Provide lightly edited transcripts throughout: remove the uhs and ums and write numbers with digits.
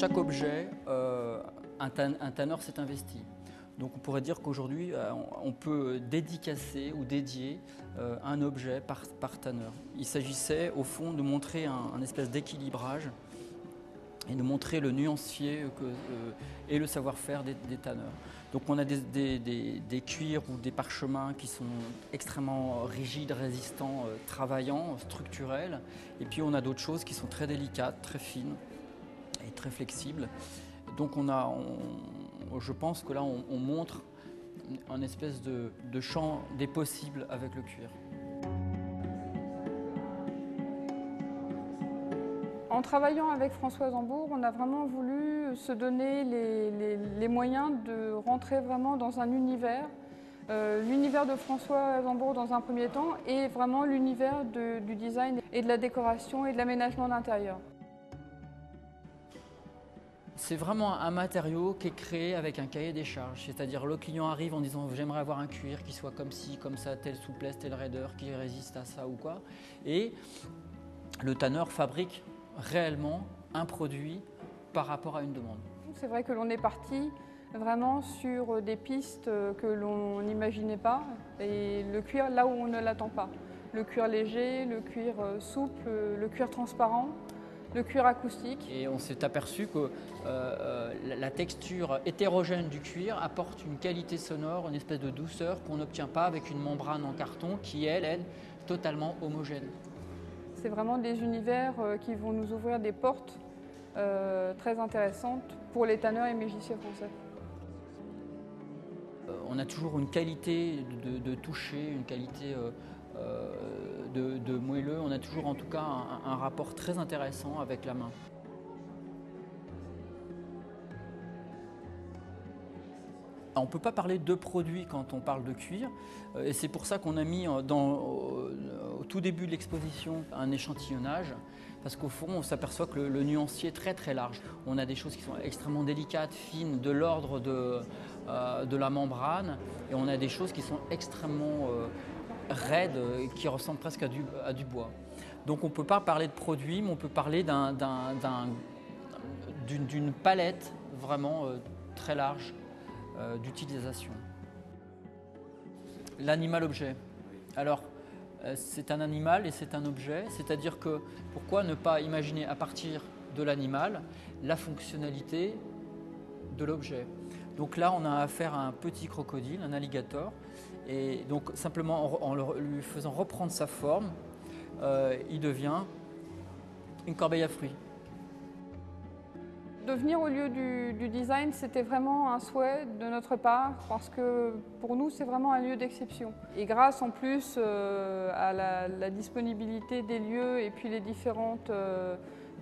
chaque objet, un tanneur s'est investi. Donc on pourrait dire qu'aujourd'hui, on peut dédicacer ou dédier un objet par tanneur. Il s'agissait au fond de montrer un espèce d'équilibrage et de montrer le nuancier et le savoir-faire des tanneurs. Donc on a des cuirs ou des parchemins qui sont extrêmement rigides, résistants, travaillants, structurels. Et puis on a d'autres choses qui sont très délicates, très fines et très flexibles. Donc je pense que là on montre un espèce de champ des possibles avec le cuir. En travaillant avec François Zambourg, on a vraiment voulu se donner les moyens de rentrer vraiment dans un univers. L'univers de François Zambourg dans un premier temps et vraiment l'univers du design et de la décoration et de l'aménagement d'intérieur. C'est vraiment un matériau qui est créé avec un cahier des charges, c'est-à-dire le client arrive en disant j'aimerais avoir un cuir qui soit comme ci, comme ça, telle souplesse, telle raideur, qui résiste à ça ou quoi. Et le tanneur fabrique réellement un produit par rapport à une demande. C'est vrai que l'on est parti vraiment sur des pistes que l'on n'imaginait pas et le cuir là où on ne l'attend pas. Le cuir léger, le cuir souple, le cuir transparent, le cuir acoustique. Et on s'est aperçu que la texture hétérogène du cuir apporte une qualité sonore, une espèce de douceur qu'on n'obtient pas avec une membrane en carton qui, elle, est totalement homogène. C'est vraiment des univers qui vont nous ouvrir des portes très intéressantes pour les tanneurs et magiciens français. On a toujours une qualité de toucher, une qualité de moelleux. On a toujours en tout cas un rapport très intéressant avec la main. On ne peut pas parler de produits quand on parle de cuir et c'est pour ça qu'on a mis au tout début de l'exposition un échantillonnage parce qu'au fond on s'aperçoit que le nuancier est très très large. On a des choses qui sont extrêmement délicates, fines, de l'ordre de la membrane et on a des choses qui sont extrêmement raides qui ressemblent presque à du bois. Donc on ne peut pas parler de produits mais on peut parler d'une palette vraiment très large d'utilisation. L'animal-objet. Alors, c'est un animal et c'est un objet, c'est-à-dire que pourquoi ne pas imaginer à partir de l'animal la fonctionnalité de l'objet. Donc là, on a affaire à un petit crocodile, un alligator, et donc simplement en lui faisant reprendre sa forme, il devient une corbeille à fruits. De venir au lieu du design, c'était vraiment un souhait de notre part parce que pour nous, c'est vraiment un lieu d'exception. Et grâce en plus à la disponibilité des lieux et puis les différentes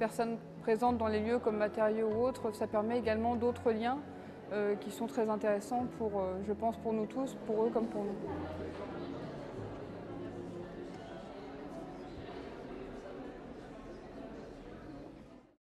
personnes présentes dans les lieux comme matériaux ou autres, ça permet également d'autres liens qui sont très intéressants pour, je pense, pour nous tous, pour eux comme pour nous.